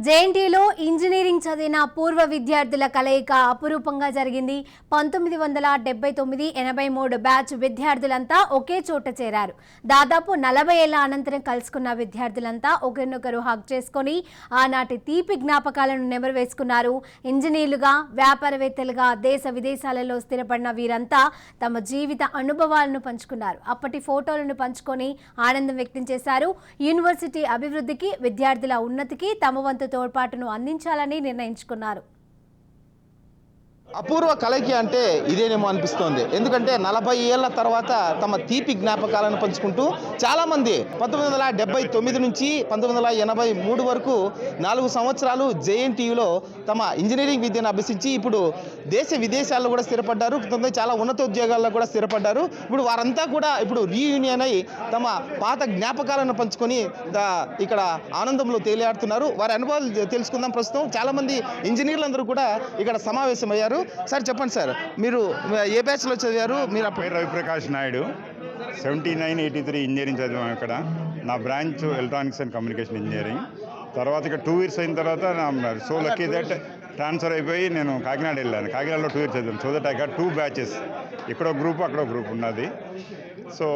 జేఎన్టీయూలో engineering చదివిన పూర్వ విద్యార్థుల కలయిక అపురూపంగా జరిగింది. 1979-83 బ్యాచ్ విద్యార్థులంతా ఒకే చోట చేరారు. దాదాపు 40 ఏళ్ల అనంతరం కలుసుకున్న విద్యార్థులంతా ఒకరినొకరు హగ్ చేసుకుని ఆనాటి తీపి జ్ఞాపకాలను నెమరు వేసుకున్నారు. ఇంజనీర్లుగా, వ్యాపారవేత్తలుగా దేశ విదేశాలలో స్థిరపడిన వీరంతా తమ జీవిత అనుభవాలను పంచుకున్నారు. అప్పటి ఫోటోలను పంచుకొని ఆనందం వ్యక్తం చేశారు. యూనివర్సిటీ అభివృద్ధికి, విద్యార్థుల ఉన్నతికి తమ వంతు తోడ్పాటును అందించాలని నిర్ణయించుకున్నారు. అపూర్వ కలయిక అంటే ఇదేనేమో అనిపిస్తోంది. ఎందుకంటే 40 ఏళ్ల తర్వాత తమ తీపి జ్ఞాపకాలను పంచుకుంటూ చాలామంది 1979 నుంచి 1983 వరకు 4 సంవత్సరాలు జేఎన్టీయూలో తమ ఇంజనీరింగ్ విద్యను అభ్యసించి ఇప్పుడు దేశ విదేశాల్లో కూడా స్థిరపడ్డారు. చాలా ఉన్నత ఉద్యోగాల్లో కూడా స్థిరపడ్డారు. ఇప్పుడు వారంతా కూడా ఇప్పుడు రీయూనియన్ అయి తమ పాత జ్ఞాపకాలను పంచుకొని ఇక్కడ ఆనందంలో తేలియాడుతున్నారు. వారి అనుభవాలు తెలుసుకుందాం. ప్రస్తుతం చాలామంది ఇంజనీర్లందరూ కూడా ఇక్కడ సమావేశమయ్యారు. సార్ చెప్పండి సార్, మీరు ఏ బ్యాచ్లో చదివారు? మీరు పేరు రవిప్రకాష్ నాయుడు, 79-83 ఇంజనీరింగ్ చదివాము. ఇక్కడ నా branch electronics and communication engineering. తర్వాత ఇక్కడ 2 years అయిన తర్వాత సో లక్కీ దట్ ట్రాన్స్ఫర్ అయిపోయి నేను కాకినాడ వెళ్ళాను. కాకినాడలో 2 years చదివాను. So that I got 2 batches. ఇక్కడ గ్రూప్ అక్కడ గ్రూప్ ఉన్నది. సో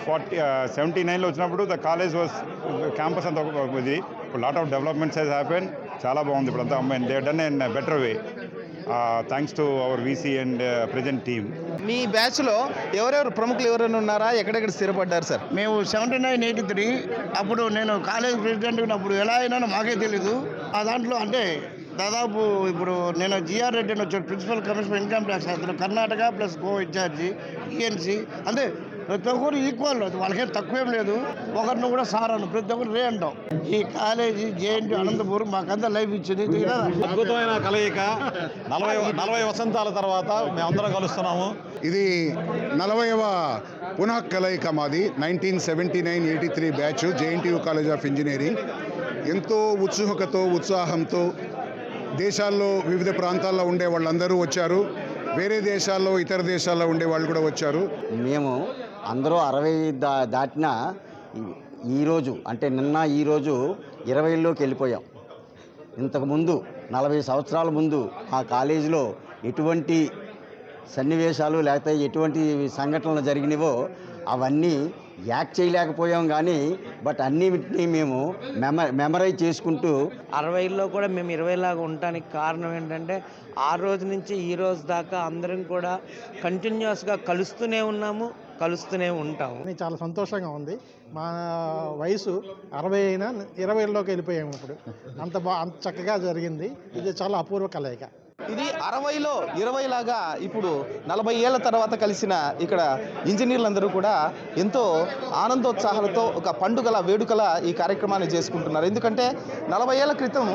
79లో వచ్చినప్పుడు ద కాలేజ్ వాజ్ క్యాంపస్ అంతా ఇది lot of developments has happen. చాలా బాగుంది ఇప్పుడంతా. అమ్మాయి they done in better way thanks to our VC and present team. మీ బ్యాచ్లో ఎవరెవరు ప్రముఖులు ఎవరైనా ఉన్నారా? ఎక్కడెక్కడ స్థిరపడ్డారు సార్? మేము 79-83 అప్పుడు నేను కాలేజ్ ప్రెసిడెంట్ ఉన్నప్పుడు ఎలా అయినా మాకే తెలీదు. ఆ దాంట్లో అంటే దాదాపు ఇప్పుడు నేను జిఆర్ రెడ్డి అని వచ్చాడు, ప్రిన్సిపల్ కమిషనర్ ఇన్కమ్ ట్యాక్స్. అతను Karnataka plus go incharge ENC. అంటే ప్రతి ఒక్కరు ఈక్వల్, వాళ్ళకేం తక్కువేం లేదు. ఒకరిని కూడా సార్ అను, ప్రతి ఒక్కరు రే అంటాం. ఈ కాలేజీ జేఎన్టీ అనంతపురం మాకంతా లైఫ్ ఇచ్చింది. అద్భుతమైన కలయిక. 40 వసంతాల తర్వాత మేమందరం కలుస్తున్నాము. ఇది 40వ పునః కలయిక మాది. 1979-83 batch JNTU college of engineering. ఎంతో ఉత్సుకతో, ఉత్సాహంతో దేశాల్లో వివిధ ప్రాంతాల్లో ఉండే వాళ్ళందరూ వచ్చారు. వేరే దేశాల్లో, ఇతర దేశాల్లో ఉండే వాళ్ళు కూడా వచ్చారు. మేము అందరూ 60 దాటిన ఈరోజు అంటే నిన్న ఈరోజు 20లోకి వెళ్ళిపోయాం. ఇంతకుముందు 40 సంవత్సరాల ముందు ఆ కాలేజీలో ఎటువంటి సన్నివేశాలు లేకపోతే ఎటువంటి సంఘటనలు జరిగినవో అవన్నీ యాక్ట్ చేయలేకపోయాం. కానీ బట్ అన్నిటినీ మేము మెమరైజ్ చేసుకుంటూ 60లో కూడా మేము 20లాగా ఉండటానికి కారణం ఏంటంటే ఆ రోజు నుంచి ఈ రోజు దాకా అందరం కూడా కంటిన్యూస్గా కలుస్తూనే ఉన్నాము, కలుస్తూనే ఉంటాము. చాలా సంతోషంగా ఉంది. మా వయసు 60 అయినా 20లోకి వెళ్ళిపోయాము. ఇప్పుడు అంత చక్కగా జరిగింది. ఇది చాలా అపూర్వ కలయిక. ఇది 60లో 20 లాగా ఇప్పుడు 40 ఏళ్ల తర్వాత కలిసిన ఇక్కడ ఇంజనీర్లందరూ కూడా ఎంతో ఆనందోత్సాహాలతో ఒక పండుగల వేడుకల ఈ కార్యక్రమాన్ని చేసుకుంటున్నారు. ఎందుకంటే 40 ఏళ్ల క్రితం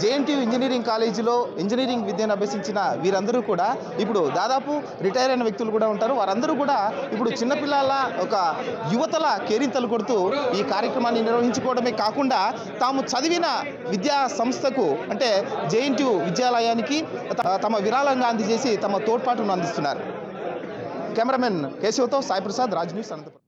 జేఎన్టీయూ ఇంజనీరింగ్ కాలేజీలో ఇంజనీరింగ్ విద్యను అభ్యసించిన వీరందరూ కూడా ఇప్పుడు దాదాపు రిటైర్ అయిన వ్యక్తులు కూడా ఉంటారు. వారందరూ కూడా ఇప్పుడు చిన్నపిల్లల ఒక యువతల కేరింతలు కొడుతూ ఈ కార్యక్రమాన్ని నిర్వహించుకోవడమే కాకుండా తాము చదివిన విద్యా సంస్థకు అంటే జేఎన్టీయూ విద్యాలయానికి తమ విరాళంగా అందజేసి తమ తోడ్పాటును అందిస్తున్నారు. కెమెరామెన్ కేశవతో సాయి ప్రసాద్, రాజ్ న్యూస్, అనంతపురం.